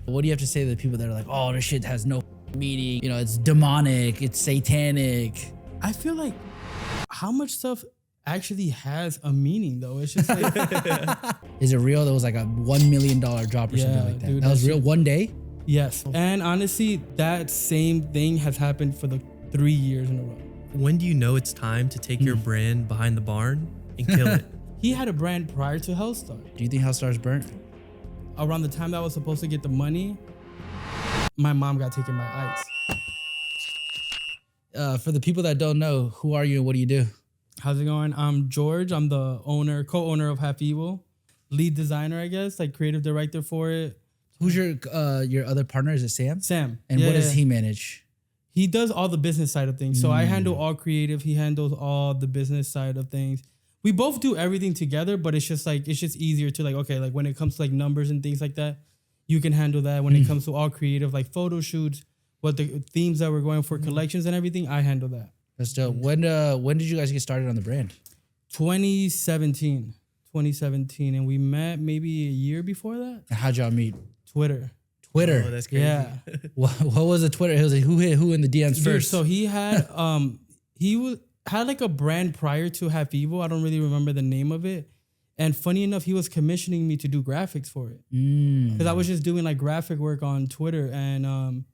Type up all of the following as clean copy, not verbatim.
What do you have to say to the people that are like, oh, this shit has no meaning, you know, it's demonic, it's satanic? I feel like how much stuff actually has a meaning though. It's just like, is it real? There was like a $1 million drop or something like that. Dude, that was real one day? Yes. And honestly, that same thing has happened for the 3 years in a row. When do you know it's time to take your brand behind the barn and kill it? He had a brand prior to Hellstar. Do you think Hellstar's burnt? Around the time that I was supposed to get the money, my mom got taken by ICE. For the people that don't know, who are you and what do you do? How's it going? I'm George. I'm the co-owner of Half Evil, lead designer, I guess, like creative director for it. Who's your other partner? Is it Sam? Sam. And what does he manage? He does all the business side of things. So I handle all creative. He handles all the business side of things. We both do everything together, but it's just easier to like, okay, like when it comes to like numbers and things like that, you can handle that. When it comes to all creative, like photo shoots, what the themes that we're going for, collections and everything, I handle that. That's dope. When did you guys get started on the brand? 2017, and we met maybe a year before that. How'd y'all meet? Twitter. Oh, that's crazy. Yeah. What was the Twitter? It was like, who hit who in the DMs first? So he had had like a brand prior to Half Evil. I don't really remember the name of it. And funny enough, he was commissioning me to do graphics for it. Because I was just doing like graphic work on Twitter. And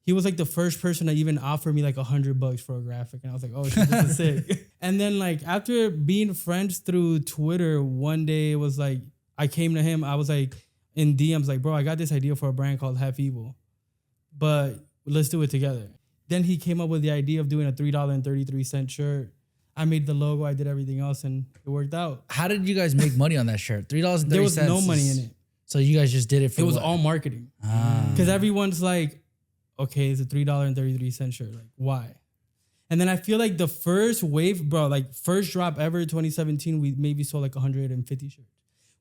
he was like the first person to even offer me like $100 for a graphic. And I was like, oh shit, this is sick. And then like after being friends through Twitter, one day it was like, I came to him, I was like in DMs like, bro, I got this idea for a brand called Half Evil, but let's do it together. Then he came up with the idea of doing a $3.33 shirt. I made the logo, I did everything else, and it worked out. How did you guys make money on that shirt? $3.30. There was no money in it. So you guys just did it for It was what? all marketing. Because everyone's like, okay, it's a $3.33 shirt. Like, why? And then I feel like the first wave, bro, like first drop ever, 2017, we maybe sold like 150 shirts,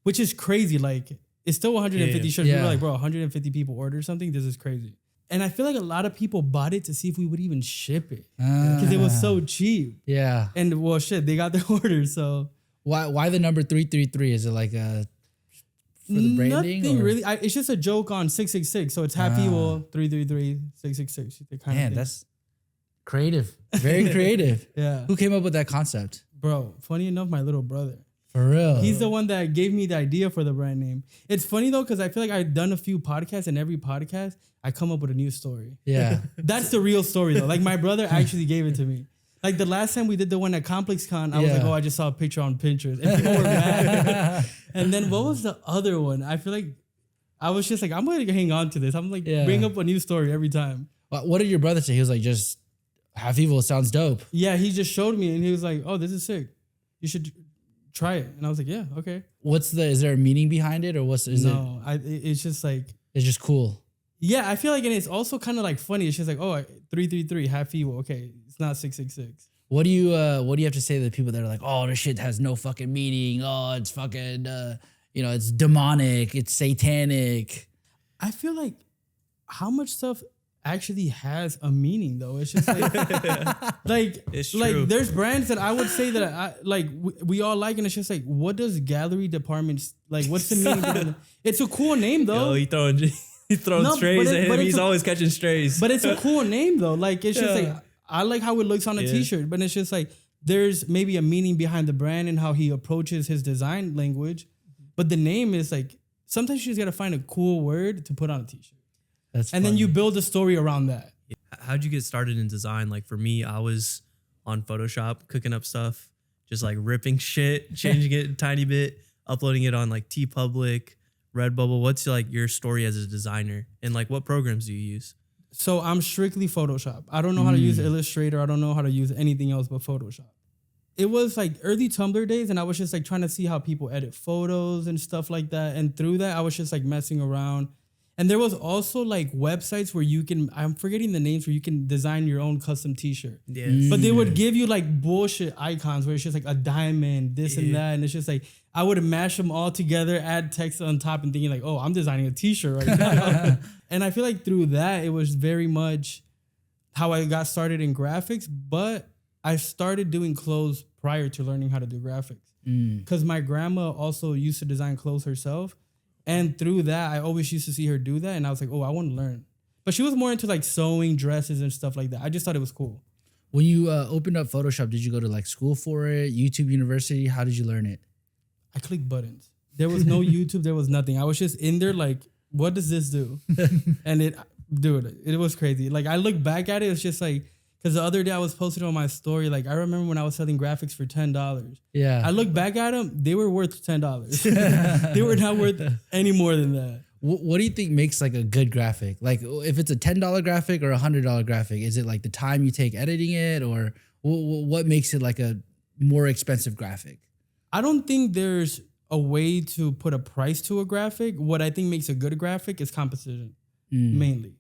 which is crazy. Like, it's still 150 shirts. We were like, bro, 150 people ordered something. This is crazy. And I feel like a lot of people bought it to see if we would even ship it because it was so cheap. Yeah. And well, shit, they got their order. So why the number 333? Is it like for the branding? Nothing really. It's just a joke on 666. So it's Half Evil 333 666. Man, that's creative. Very creative. Yeah. Who came up with that concept? Bro, funny enough, my little brother. For real. He's the one that gave me the idea for the brand name. It's funny though, because I feel like I've done a few podcasts, and every podcast I come up with a new story. Yeah. That's the real story though. Like my brother actually gave it to me. Like the last time we did the one at ComplexCon, I was like, oh, I just saw a picture on Pinterest. And people were mad. And then what was the other one? I feel like I was just like, I'm going to hang on to this. I'm like, bring up a new story every time. What did your brother say? He was like, just Half Evil sounds dope. Yeah, he just showed me and he was like, oh, this is sick. You should try it. And I was like, yeah, okay. Is there a meaning behind it, or it's just like, it's just cool. Yeah, I feel like, and it's also kind of like funny. It's just like, oh, 333, Half Evil. Okay, it's not 666. What do you have to say to the people that are like, oh, this shit has no fucking meaning. Oh, it's fucking, it's demonic. It's satanic. I feel like how much stuff actually has a meaning though. It's just like, it's true. Like there's brands that I would say that we all like, and it's just like, what does gallery departments, like what's the meaning behind it? It's a cool name though. Yo, he's throwing strays at him. He's always catching strays. But it's a cool name though. Like it's just like, I like how it looks on a t-shirt, but it's just like, there's maybe a meaning behind the brand and how he approaches his design language. But the name is like, sometimes you just got to find a cool word to put on a t-shirt. And then you build a story around that. How'd you get started in design? Like for me, I was on Photoshop, cooking up stuff, just like ripping shit, changing it a tiny bit, uploading it on like TeePublic, Redbubble. What's like your story as a designer, and like what programs do you use? So I'm strictly Photoshop. I don't know how to use Illustrator. I don't know how to use anything else but Photoshop. It was like early Tumblr days, and I was just like trying to see how people edit photos and stuff like that. And through that, I was just like messing around. And there was also like websites where you can, I'm forgetting the names, where you can design your own custom t-shirt. Yes. But they would give you like bullshit icons where it's just like a diamond, this and that. And it's just like, I would mash them all together, add text on top and thinking like, oh, I'm designing a t-shirt right now. And I feel like through that, it was very much how I got started in graphics. But I started doing clothes prior to learning how to do graphics. Because my grandma also used to design clothes herself. And through that, I always used to see her do that. And I was like, oh, I want to learn. But she was more into like sewing dresses and stuff like that. I just thought it was cool. When you opened up Photoshop, did you go to like school for it? YouTube University? How did you learn it? I clicked buttons. There was no YouTube. There was nothing. I was just in there like, what does this do? And it was crazy. Like I look back at it, it's just like, because the other day I was posting on my story, like I remember when I was selling graphics for $10. Yeah. I look back at them, they were worth $10. They were not worth any more than that. What do you think makes like a good graphic? Like if it's a $10 graphic or $100 graphic, is it like the time you take editing it, or what makes it like a more expensive graphic? I don't think there's a way to put a price to a graphic. What I think makes a good graphic is composition, mainly.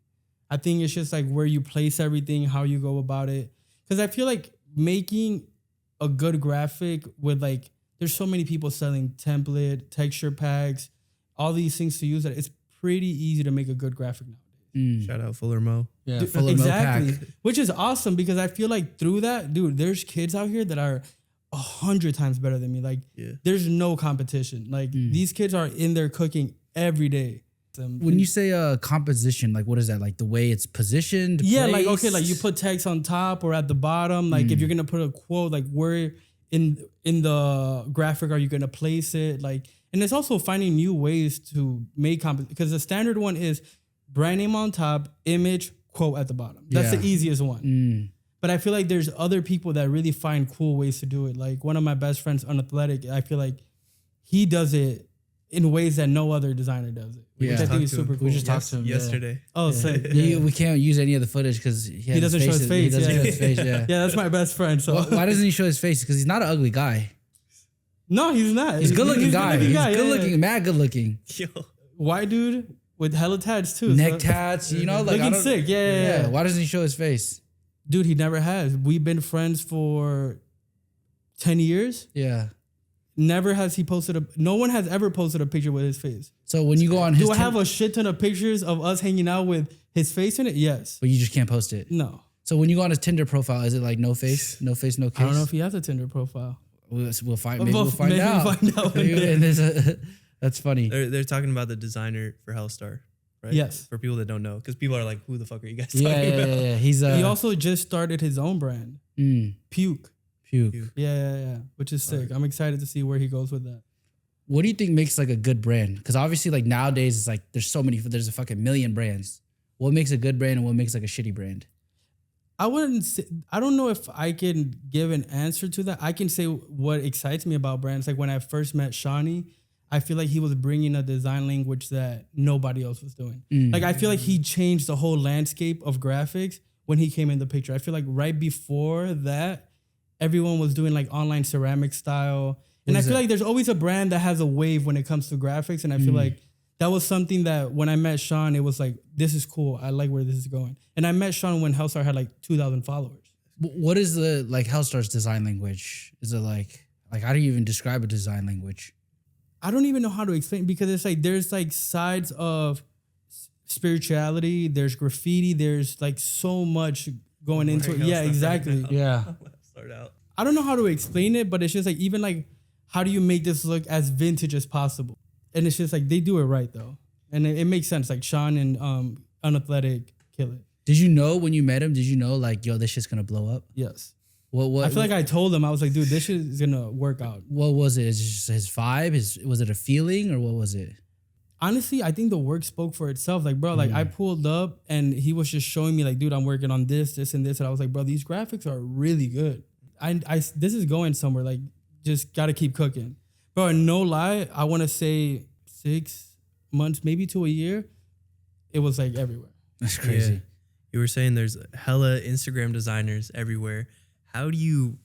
I think it's just like where you place everything, how you go about it. Because I feel like making a good graphic with like, there's so many people selling template, texture packs, all these things to use that it's pretty easy to make a good graphic nowadays. Shout out Fuller Mo. Yeah, Dude, Fuller exactly. Mo pack. Which is awesome because I feel like through that, dude, there's kids out here that are 100 times better than me. Like there's no competition. Like these kids are in there cooking every day. When you say composition, like what is that? Like the way it's positioned? Yeah, placed? like okay, like you put text on top or at the bottom. Like if you're gonna put a quote, like where in the graphic are you gonna place it? Like, and it's also finding new ways to make because the standard one is brand name on top, image, quote at the bottom. That's the easiest one. But I feel like there's other people that really find cool ways to do it. Like one of my best friends, Unaxthletic, I feel like he does it in ways that no other designer does it. Which I think is super cool. We just talked to him yesterday. Oh, sick. We can't use any of the footage because he doesn't show his face. He doesn't show his face. Yeah. Yeah, that's my best friend. So why doesn't he show his face? Because he's not an ugly guy. No, he's not. He's a good-looking guy. He's Yeah, good-looking, mad good-looking. Yo. White dude with hella tats too. Neck tats, you know, like looking sick. Yeah. Why doesn't he show his face? Dude, he never has. We've been friends for 10 years. Yeah. Never has he posted no one has ever posted a picture with his face. So when you go on his Do I have a shit ton of pictures of us hanging out with his face in it? Yes. But you just can't post it. No. So when you go on his Tinder profile, is it like no face, no case? I don't know if he has a Tinder profile. We'll find. Maybe we'll find out. That's funny. They're talking about the designer for Hellstar, right? Yes. For people that don't know, because people are like, "Who the fuck are you guys talking about?" Yeah. He's he also just started his own brand, Puke. Yeah. Which is sick. Right. I'm excited to see where he goes with that. What do you think makes like a good brand? Because obviously, like nowadays, it's like there's a fucking million brands. What makes a good brand and what makes like a shitty brand? I don't know if I can give an answer to that. I can say what excites me about brands. Like when I first met Shawnee, I feel like he was bringing a design language that nobody else was doing. Like I feel like he changed the whole landscape of graphics when he came in the picture. I feel like right before that, everyone was doing like online ceramic style. And I feel like there's always a brand that has a wave when it comes to graphics. And I feel like that was something that when I met Sean, it was like, this is cool. I like where this is going. And I met Sean when Hellstar had like 2,000 followers. What is the like Hellstar's design language? Is it like how do you even describe a design language? I don't even know how to explain because it's like there's like sides of spirituality, there's graffiti, there's like so much going into it. Yeah, exactly. Yeah. Start out. I don't know how to explain it, but it's just like even like how do you make this look as vintage as possible? And it's just like they do it right though. And it makes sense. Like Sean and Unaxthletic kill it. Did you know when you met him, did you know like, yo, this shit's gonna blow up? Yes. What I feel like I told him, I was like, dude, this shit is gonna work out. What was it? Is it just his vibe? Was it a feeling or what was it? Honestly, I think the work spoke for itself. Like, bro, like I pulled up and he was just showing me like, dude, I'm working on this, and this. And I was like, bro, these graphics are really good. This is going somewhere. Like, just gotta keep cooking. Bro, and no lie, I wanna say 6 months, maybe to a year, it was like everywhere. That's crazy. Yeah. You were saying there's hella Instagram designers everywhere. How do you,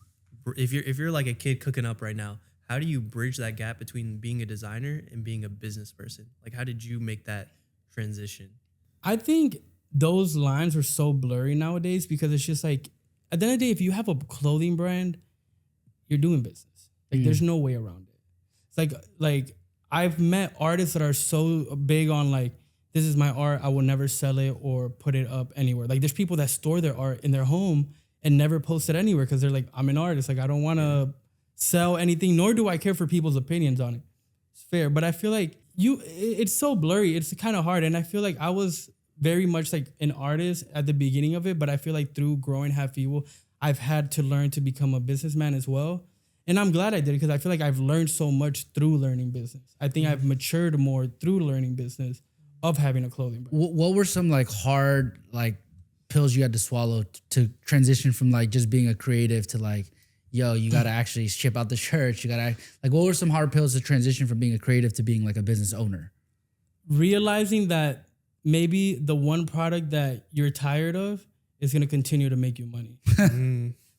if you're like a kid cooking up right now, how do you bridge that gap between being a designer and being a business person? Like, how did you make that transition? I think those lines are so blurry nowadays because it's just like, at the end of the day, if you have a clothing brand, you're doing business. Like, there's no way around it. It's like I've met artists that are so big on like, this is my art, I will never sell it or put it up anywhere. Like, there's people that store their art in their home and never post it anywhere because they're like, I'm an artist. Like, I don't want to sell anything, nor do I care for people's opinions on it. It's fair. But I feel like it's so blurry. It's kind of hard. And I feel like I was very much like an artist at the beginning of it, but I feel like through growing Half Evil, I've had to learn to become a businessman as well. And I'm glad I did, because I feel like I've learned so much through learning business. I think I've matured more through learning business of having a clothing brand. What were some like hard like pills you had to swallow to transition from like just being a creative to like, yo, you got to actually ship out the shirts. You got to like, what were some hard pills to transition from being a creative to being like a business owner? Realizing that maybe the one product that you're tired of is going to continue to make you money.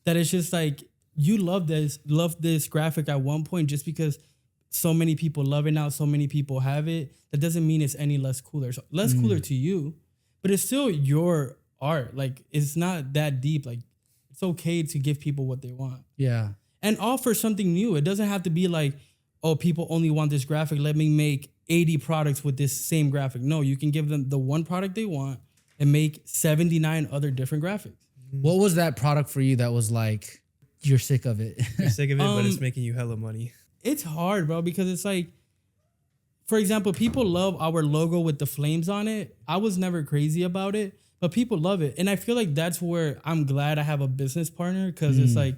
That it's just like, you love this graphic at one point just because so many people love it now, so many people have it. That doesn't mean it's any less cooler. So less cooler to you, but it's still your art. Like, it's not that deep. Like, it's okay to give people what they want. Yeah. And offer something new. It doesn't have to be like, oh, people only want this graphic. Let me make 80 products with this same graphic. No, you can give them the one product they want and make 79 other different graphics. What was that product for you that was like, you're sick of it? You're sick of it, but it's making you hella money. It's hard, bro, because it's like, for example, people love our logo with the flames on it. I was never crazy about it, but people love it. And I feel like that's where I'm glad I have a business partner, because it's like,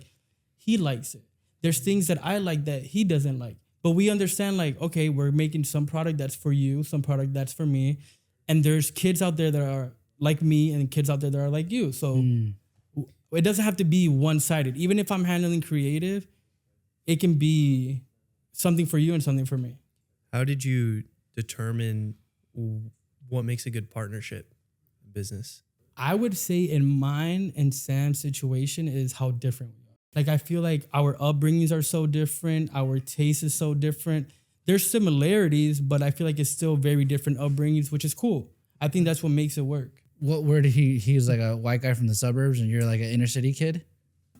he likes it. There's things that I like that he doesn't like. But we understand, like, okay, we're making some product that's for you, some product that's for me. And there's kids out there that are like me and kids out there that are like you. So it doesn't have to be one-sided. Even if I'm handling creative, it can be something for you and something for me. How did you determine what makes a good partnership in business? I would say in mine and Sam's situation is how different we are. Like, I feel like our upbringings are so different. Our taste is so different. There's similarities, but I feel like it's still very different upbringings, which is cool. I think that's what makes it work. Where did he was like a white guy from the suburbs and you're like an inner city kid?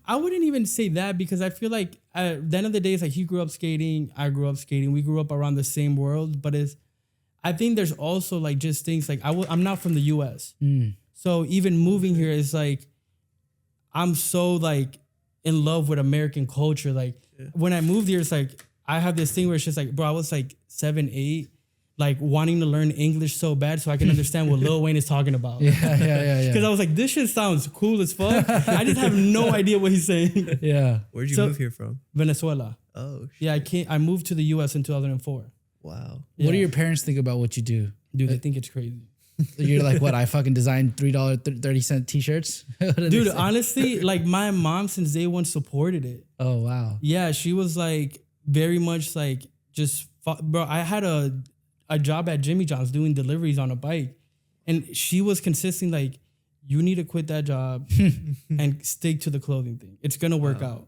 I wouldn't even say that, because I feel like at the end of the day, it's like he grew up skating, I grew up skating. We grew up around the same world, but I think there's also like just things like I'm not from the US. So even moving here is like, I'm so like in love with American culture. Like when I moved here, it's like, I have this thing where it's just like, bro, I was like 7, 8, like wanting to learn English so bad so I can understand what Lil Wayne is talking about. Yeah. Because I was like, this shit sounds cool as fuck. I just have no idea what he's saying. Yeah. Where'd you move here from? Venezuela. Oh, shit. Yeah, I moved to the US in 2004. Wow. What do your parents think about what you do? Dude, they think it's crazy. You're like, what? I fucking designed $3.30 t-shirts? Dude, honestly, like my mom since day one supported it. Oh, wow. Yeah, she was like very much like bro, I had a job at Jimmy John's doing deliveries on a bike. And she was consistent like, you need to quit that job and stick to the clothing thing. It's going to work out.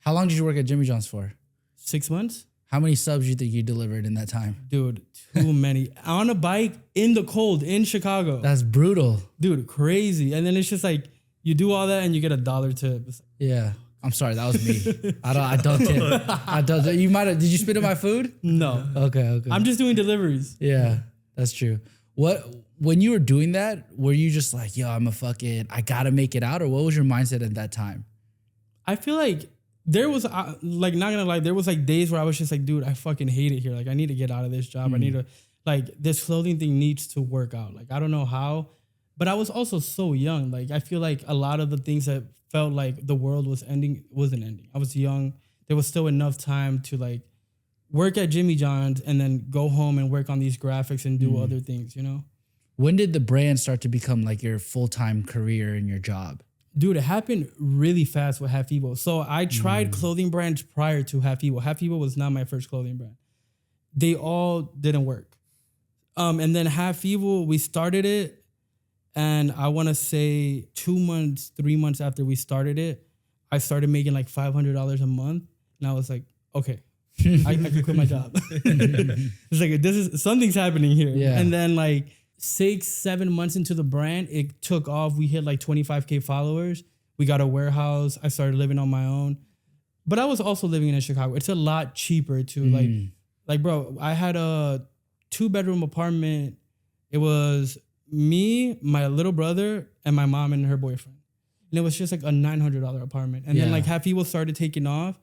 How long did you work at Jimmy John's for? 6 months. How many subs you think you delivered in that time? Dude, too many. On a bike in the cold in Chicago. That's brutal. Dude, crazy. And then it's just like, you do all that and you get $1 tip. Yeah. I'm sorry, that was me. I don't tip. I don't. You might have. Did you spit in my food? No. Okay. I'm just doing deliveries. Yeah, that's true. When you were doing that, were you just like, yo, I gotta make it out, or what was your mindset at that time? I feel like there was like, not gonna lie, there was like days where I was just like, dude, I fucking hate it here. Like, I need to get out of this job. I need to, like, this clothing thing needs to work out. Like, I don't know how, but I was also so young. Like, I feel like a lot of the things that felt like the world was ending wasn't ending. I was young. There was still enough time to like work at Jimmy John's and then go home and work on these graphics and do other things, you know? When did the brand start to become like your full-time career and your job? Dude, it happened really fast with Half Evil. So I tried clothing brands prior to Half Evil. Half Evil was not my first clothing brand. They all didn't work. And then Half Evil, we started it. And I want to say 2 months, 3 months after we started it, I started making like $500 a month. And I was like, okay, I can quit my job. It's like, something's happening here. Yeah. And then like 6-7 months into the brand, it took off. We hit like 25K followers. We got a warehouse. I started living on my own. But I was also living in Chicago. It's a lot cheaper to like, bro, I had a 2-bedroom apartment. It was me, my little brother, and my mom and her boyfriend. And it was just like a $900 apartment. And then like Half Evil started taking off.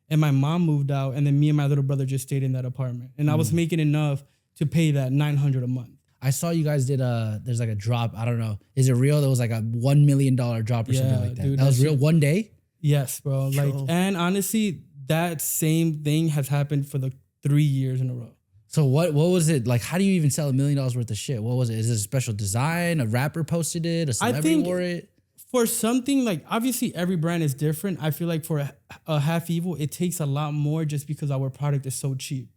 and my mom moved out, and then me and my little brother just stayed in that apartment. And I was making enough to pay that $900 a month. I saw you guys did there's like a drop. I don't know. Is it real? There was like a $1 million drop or something like that. Dude, that was real one day? Yes, bro. Like, and honestly, that same thing has happened for the 3 years in a row. So what was it? Like, how do you even sell $1 million worth of shit? What was it? Is it a special design? A rapper posted it? A celebrity wore it? For something like, obviously every brand is different. I feel like for a Half Evil, it takes a lot more just because our product is so cheap.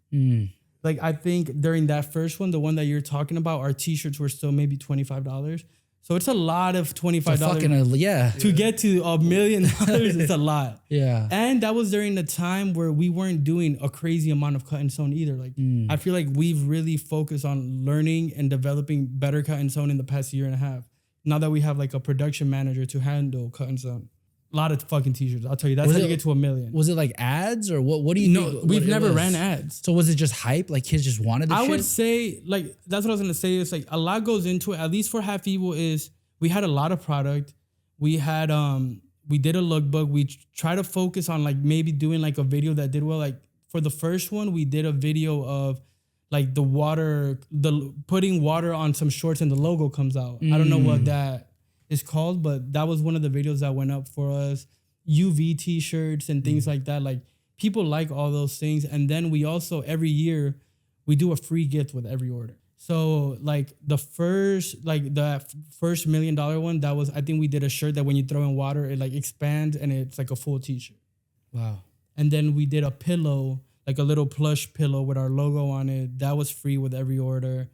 Like, I think during that first one, the one that you're talking about, our t-shirts were still maybe $25. So it's a lot of $25 to get to $1 million. It's a lot. Yeah. And that was during the time where we weren't doing a crazy amount of cut and sewn either. Like, I feel like we've really focused on learning and developing better cut and sewn in the past year and a half. Now that we have like a production manager to handle cut and sewn. A lot of fucking t-shirts. I'll tell you, that's how you get to $1 million. Was it like ads or what do you think? We've never ran ads. So was it just hype? Like kids just wanted the shit? I would say, like, that's what I was going to say. It's like a lot goes into it, at least for Half Evil, is we had a lot of product. We had, we did a lookbook. We try to focus on like maybe doing like a video that did well. Like for the first one, we did a video of like putting water on some shorts and the logo comes out. I don't know what that is called, but that was one of the videos that went up for us. UV t-shirts and things like that. Like people like all those things. And then we also, every year, we do a free gift with every order. So like the first $1 million one, that was, I think we did a shirt that when you throw in water, it like expands and it's like a full t-shirt. Wow. And then we did a pillow, like a little plush pillow with our logo on it. That was free with every order.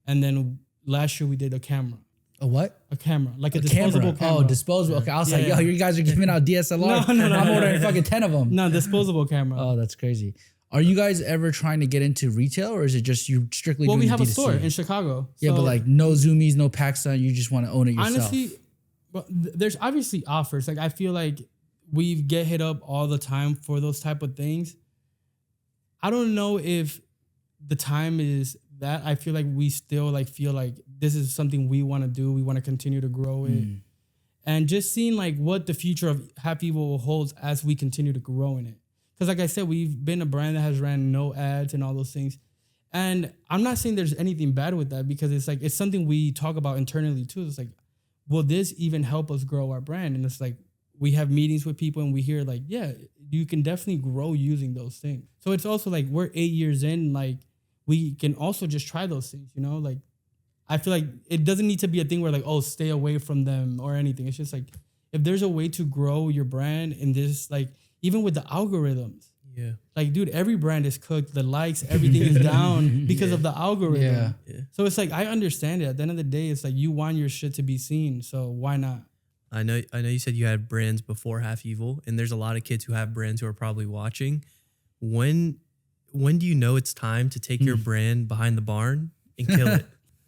And then last year we did a camera. A what? A camera, like a disposable camera. Oh, disposable. Okay, I was like, yo, you guys are giving out DSLR. No, I'm ordering fucking 10 of them. No, disposable camera. Oh, that's crazy. Are you guys ever trying to get into retail, or is it just you strictly doing we have D2C? a store in Chicago. Yeah, but like no Zoomies, no PacSun. You just want to own it yourself. Honestly, there's obviously offers. Like I feel like we get hit up all the time for those type of things. I don't know if the time is that. I feel like we still like feel like this is something we want to do. We want to continue to grow it. And just seeing like what the future of Half Evil holds as we continue to grow in it. Because like I said, we've been a brand that has ran no ads and all those things. And I'm not saying there's anything bad with that, because it's like, it's something we talk about internally too. It's like, will this even help us grow our brand? And it's like, we have meetings with people and we hear like, yeah, you can definitely grow using those things. So it's also like, we're 8 years in, like we can also just try those things, you know? Like, I feel like it doesn't need to be a thing where like, oh, stay away from them or anything. It's just like, if there's a way to grow your brand in this, like, even with the algorithms. Yeah. Like, dude, every brand is cooked. The likes, everything is down because of the algorithm. Yeah. So it's like, I understand it. At the end of the day, it's like you want your shit to be seen. So why not? I know you said you had brands before Half Evil, and there's a lot of kids who have brands who are probably watching. When do you know it's time to take your brand behind the barn and kill it?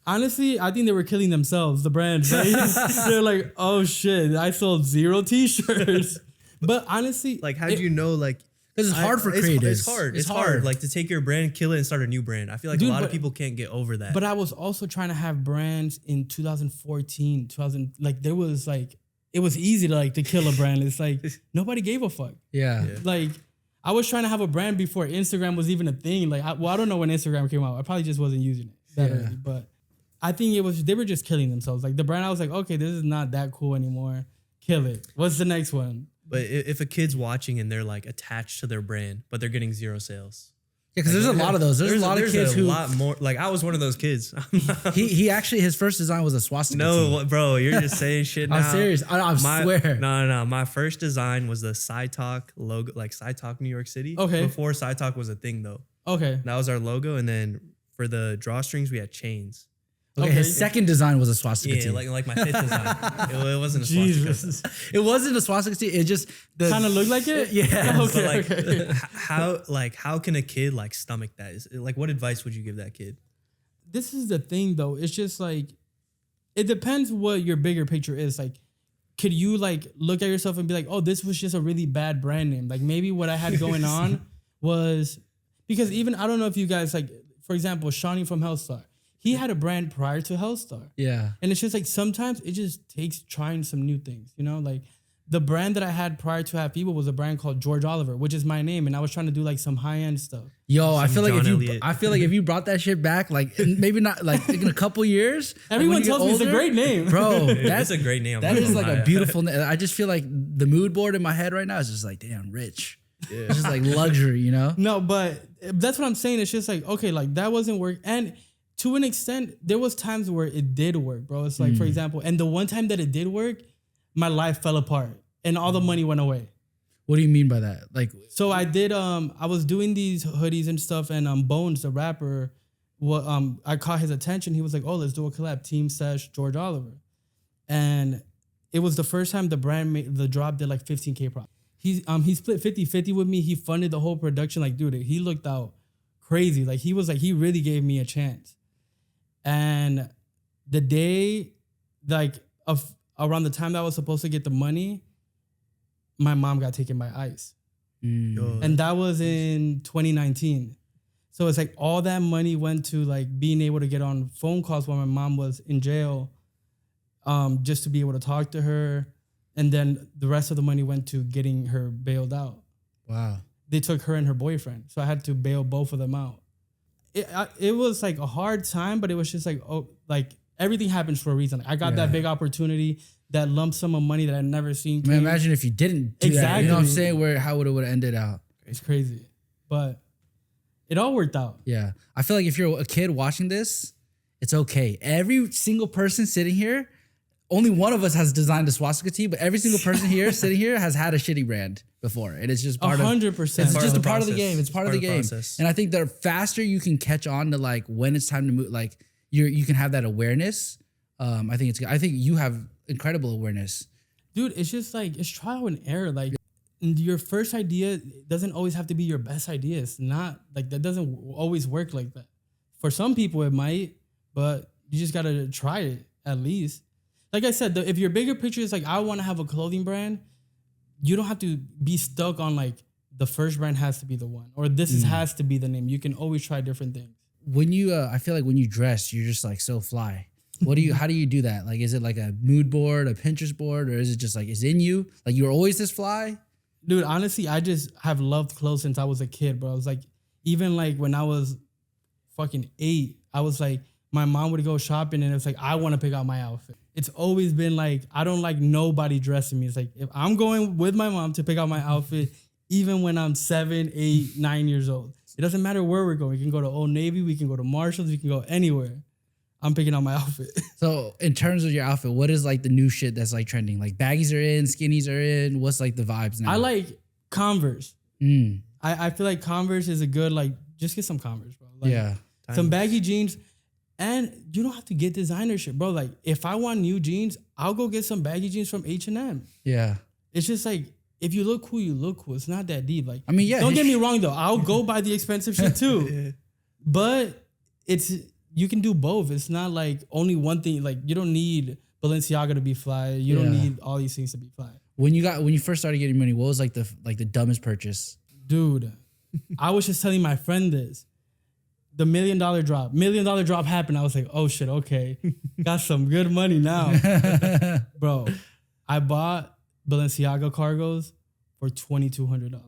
Honestly, I think they were killing themselves, the brands, right? They're like, oh shit, I sold 0 t-shirts. But honestly, like, how do you know, like, because it's hard for creators. It's hard. Like, to take your brand, kill it, and start a new brand. I feel like a lot of people can't get over that. But I was also trying to have brands in 2014, like, there was like, it was easy to kill a brand. It's like, nobody gave a fuck. Yeah. Like, I was trying to have a brand before Instagram was even a thing. Like, I don't know when Instagram came out. I probably just wasn't using it that early. But I think they were just killing themselves. Like, the brand, I was like, okay, this is not that cool anymore. Kill it. What's the next one? But if a kid's watching and they're like attached to their brand, but they're getting 0 sales. Yeah, because there's a lot of those. There's a lot of kids who. A lot more. Like, I was one of those kids. he actually, his first design was a swastika. No, bro, you're just saying shit now. I'm serious. I swear. No. My first design was the SciTalk logo, like SciTalk New York City. Okay. Before SciTalk was a thing, though. Okay. That was our logo. And then for the drawstrings, we had chains. Okay, his second design was a swastika tee. Yeah, like my 5th design. It wasn't a swastika. It wasn't a swastika tee. It just kind of looked like it. Yeah. Okay. How can a kid like stomach that? Like, what advice would you give that kid? This is the thing, though. It's just like, it depends what your bigger picture is. Like, could you like look at yourself and be like, oh, this was just a really bad brand name? Like, maybe what I had going on was, because even, I don't know if you guys, like, for example, Shawnee from Hellstar. He had a brand prior to Hellstar. Yeah. And it's just like, sometimes it just takes trying some new things, you know? Like, the brand that I had prior to Half Evil was a brand called George Oliver, which is my name, and I was trying to do like some high end stuff. Yo, I feel like John if you, Elliott. I feel like if you brought that shit back, like maybe not like in a couple years, Everyone like, when you tells me get it's a great name, bro. That's a great name. That is like a beautiful name. I just feel like the mood board in my head right now is just like, damn, rich. Yeah. It's just like luxury, you know? No, but that's what I'm saying. It's just like, okay, like that wasn't work. And to an extent, there was times where it did work, bro. It's like, for example, and the one time that it did work, my life fell apart and all the money went away. What do you mean by that? Like, So I did, I was doing these hoodies and stuff, and Bones, the rapper, I caught his attention. He was like, oh, let's do a collab, Team Sesh, George Oliver. And it was the first time the brand made, the drop did like 15K profit. He split 50-50 with me. He funded the whole production. Like, dude, he looked out crazy. Like, he was like, he really gave me a chance. And the day, like, around the time that I was supposed to get the money, my mom got taken by ICE. And that was in 2019. So it's like all that money went to like being able to get on phone calls while my mom was in jail, just to be able to talk to her. And then the rest of the money went to getting her bailed out. wow. They took her and her boyfriend. So I had to bail both of them out. It was like a hard time, but it was just like, oh, like everything happens for a reason. I got that big opportunity, that lump sum of money that I'd never seen. I mean, imagine if you didn't do that. You know what I'm saying? How it would have ended out. It's crazy. But it all worked out. Yeah. I feel like if you're a kid watching this, it's okay. Every single person sitting here, only one of us has designed a swastika tee, but every single person here sitting here has had a shitty brand before. And it's just part 100%. It's just a part of the game. It's part of the game. Process. And I think the faster you can catch on to like when it's time to move, like you can have that awareness. I think it's good. I think you have incredible awareness. Dude, it's just like, it's trial and error. Like, your first idea doesn't always have to be your best idea. It's not like, that doesn't always work like that. For some people it might, but you just gotta try it at least. Like I said, if your bigger picture is like, I want to have a clothing brand, you don't have to be stuck on like the first brand has to be the one, or has to be the name. You can always try different things. When you, I feel like when you dress, you're just like so fly. How do you do that? Like, is it like a mood board, a Pinterest board, or is it just like, it's in you? Like you're always this fly? Dude, honestly, I just have loved clothes since I was a kid, bro. I was like, even like when I was fucking 8, I was like, my mom would go shopping and it's like, I want to pick out my outfit. It's always been like, I don't like nobody dressing me. It's like, if I'm going with my mom to pick out my outfit, even when I'm 7, 8, 9 years old, it doesn't matter where we're going. We can go to Old Navy, we can go to Marshalls, we can go anywhere. I'm picking out my outfit. So in terms of your outfit, what is like the new shit that's like trending? Like baggies are in, skinnies are in. What's like the vibes now? I like Converse. I feel like Converse is a good, like, just get some Converse, bro. Like, yeah. Some baggy jeans. And you don't have to get designer shit, bro. Like, if I want new jeans, I'll go get some baggy jeans from H&M. Yeah. It's just like, if you look cool, you look cool. It's not that deep. Like, I mean, yeah. Don't get me wrong, though. I'll go buy the expensive shit, too. Yeah. But you can do both. It's not like only one thing. Like, you don't need Balenciaga to be fly. You don't need all these things to be fly. When you first started getting money, what was like the dumbest purchase? Dude, I was just telling my friend this. The $1 million drop. $1 million drop happened. I was like, oh shit, okay. Got some good money now. Bro, I bought Balenciaga cargos for $2,200.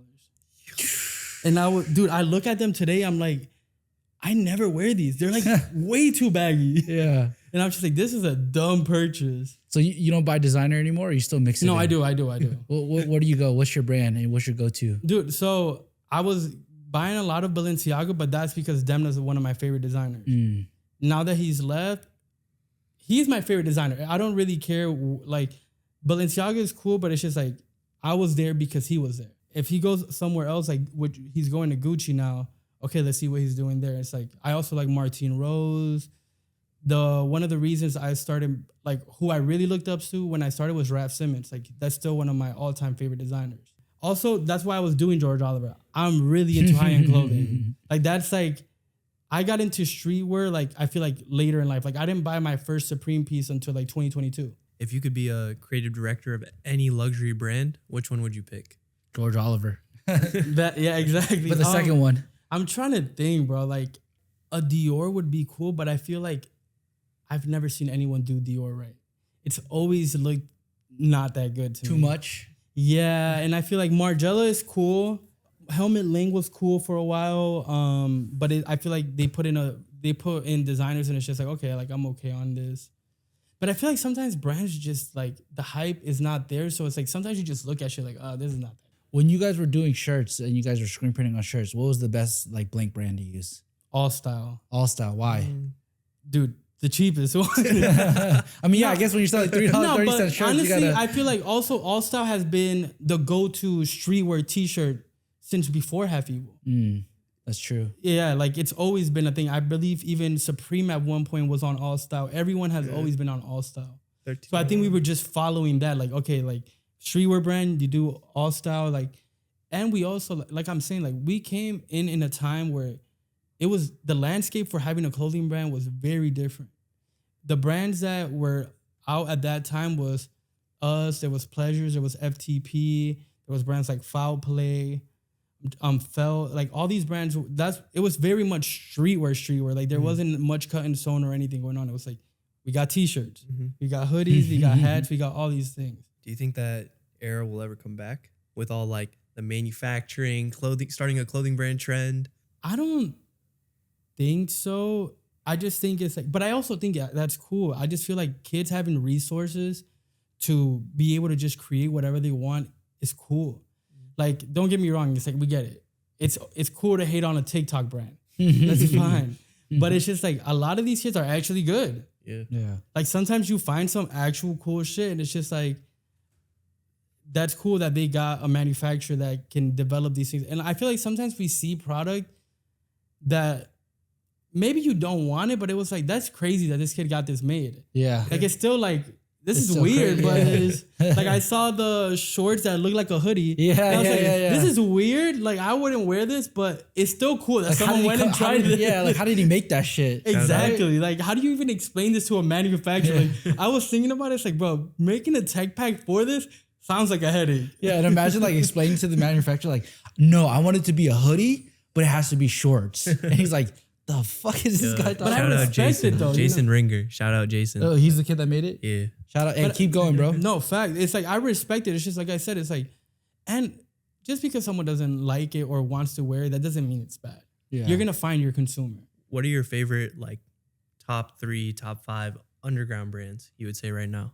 And I look at them today, I'm like, I never wear these. They're like way too baggy. Yeah. And I'm just like, this is a dumb purchase. So you don't buy designer anymore, or you still mix it? No, in? I do. Where do you go? What's your brand and what's your go-to? Dude, so I was buying a lot of Balenciaga, but that's because Demna's one of my favorite designers. Now that he's left, he's my favorite designer. I don't really care. Like, Balenciaga is cool, but it's just like, I was there because he was there. If he goes somewhere else, like he's going to Gucci now, okay, let's see what he's doing there. It's like, I also like Martine Rose. One of the reasons I started, like, who I really looked up to when I started was Raf Simons. Like, that's still one of my all-time favorite designers. Also, that's why I was doing George Oliver. I'm really into high-end clothing. Like, that's like, I got into streetwear, like, I feel like later in life. Like, I didn't buy my first Supreme piece until like 2022. If you could be a creative director of any luxury brand, which one would you pick? George Oliver. Yeah, exactly. But the second one. I'm trying to think, bro. Like, a Dior would be cool, but I feel like I've never seen anyone do Dior right. It's always looked not that good to me. Too much? Yeah, and I feel like Margiela is cool. Helmet Ling was cool for a while, but I feel like they put in designers, and it's just like, okay, like I'm okay on this. But I feel like sometimes brands just like the hype is not there, so it's like sometimes you just look at shit like, oh, this is not that. When you guys were doing shirts and you guys were screen printing on shirts, what was the best like blank brand to use? All Style, All Style. Why? dude, the cheapest one. I mean, yeah, I guess when you're selling $3.30 shirts, honestly, you gotta. I feel like also All Style has been the go-to streetwear T-shirt since before Half Evil. That's true. Yeah, like it's always been a thing. I believe even Supreme at one point was on All Style. Everyone has always been on All Style. So I think we were just following that. Like, okay, like streetwear brand, you do All Style. Like, and we also, like I'm saying, like we came in a time where it was the landscape for having a clothing brand was very different. The brands that were out at that time was us. There was Pleasures. There was FTP. There was brands like Foul Play. Like all these brands, it was very much streetwear. Like there wasn't much cut and sewn or anything going on. It was like, we got t-shirts, we got hoodies, we got hats, we got all these things. Do you think that era will ever come back with all like the manufacturing, clothing, starting a clothing brand trend? I don't think so. I just think it's like, but I also think that's cool. I just feel like kids having resources to be able to just create whatever they want is cool. Like, don't get me wrong. It's like, we get it. It's cool to hate on a TikTok brand. That's fine. But it's just like, a lot of these kids are actually good. Yeah. Like, sometimes you find some actual cool shit, and it's just like, that's cool that they got a manufacturer that can develop these things. And I feel like sometimes we see product that maybe you don't want it, but it was like, that's crazy that this kid got this made. Yeah. Like, it's still like, this It's is so weird, crazy. but it's like I saw the shorts that look like a hoodie. Yeah, and I was like, yeah. this is weird. Like, I wouldn't wear this, but it's still cool that Like, how someone did he went and co- how tried did- it. Yeah, like how did he make that shit? Exactly. Like, how do you even explain this to a manufacturer? Like, I was thinking about it. It's like, bro, making a tech pack for this sounds like a headache. Yeah, and imagine like explaining to the manufacturer, like, no, I want it to be a hoodie, but it has to be shorts. And he's like, the fuck is this guy talking But I about? Shout out respect Jason. it, though, you Jason Ringer. Shout out Jason. Oh, he's the kid that made it? Yeah. Shout out. Hey, keep going, bro. No, fact. It's like, I respect it. It's just like I said, it's like, and just because someone doesn't like it or wants to wear it, that doesn't mean it's bad. Yeah. You're going to find your consumer. What are your favorite like top 3, top 5 underground brands you would say right now?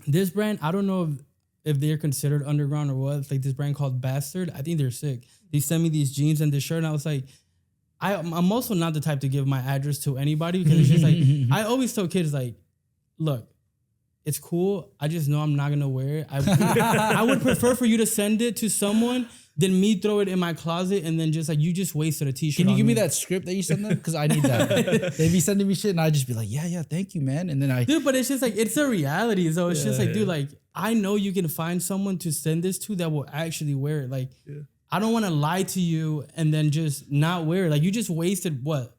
This brand, I don't know if they're considered underground or what. It's like this brand called Bastard. I think they're sick. They sent me these jeans and this shirt, and I was like, I'm also not the type to give my address to anybody, because it's just like, I always tell kids, like, look, it's cool. I just know I'm not going to wear it. I would prefer for you to send it to someone than me throw it in my closet and then just like, you just wasted a t-shirt. Can you on give me that script that you send them? Because I need that. They'd be sending me shit, and I'd just be like, yeah, thank you, man. And then Dude, but it's just like, it's a reality. So it's just like, dude, like, I know you can find someone to send this to that will actually wear it. Like, I don't want to lie to you and then just not wear it. Like, you just wasted what?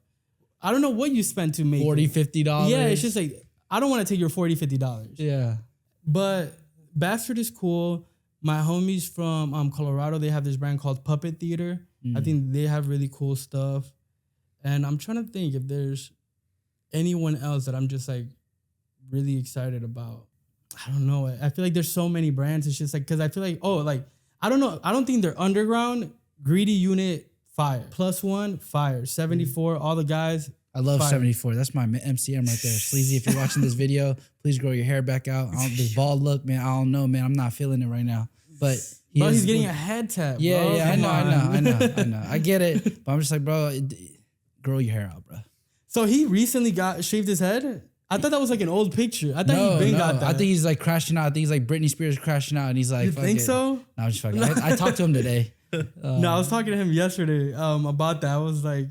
I don't know what you spent to make $40, $50. Yeah, it's just like, I don't want to take your $40, $50. Yeah. But Bastard is cool. My homies from Colorado, they have this brand called Puppet Theater. I think they have really cool stuff. And I'm trying to think if there's anyone else that I'm just like really excited about. I don't know. I feel like there's so many brands. It's just like, because I feel like, I don't know. I don't think they're underground. Greedy Unit, fire. Plus One, fire. 74, all the guys. I love fire. 74. That's my MCM right there. Sleazy, if you're watching this video, please grow your hair back out. This bald look, man, I don't know, man. I'm not feeling it right now. But he's getting a head tap. Yeah, bro. yeah, I know. I get it. But I'm just like, bro, grow your hair out, bro. So he recently shaved his head? I thought that was like an old picture. I thought he got that. I think he's like crashing out. I think he's like Britney Spears crashing out, and he's like, You think so? No, I'm just fucking. I talked to him today. No, I was talking to him yesterday about that. I was like,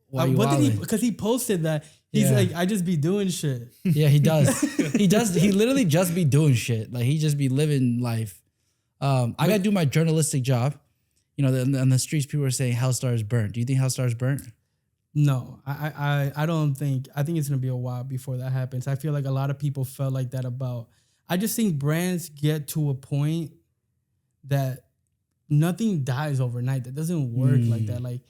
Why you what did he? wildin'? Because he posted that he's Yeah. like, I just be doing shit. Yeah, he does. He does. He literally just be doing shit. Like he just be living life. I gotta do my journalistic job. You know, on the streets, people are saying Hellstar is burnt. Do you think Hellstar is burnt? No, I don't think. I think it's gonna be a while before that happens. I feel like a lot of people felt like that about. I just think brands get to a point that nothing dies overnight. That doesn't work like that. Like,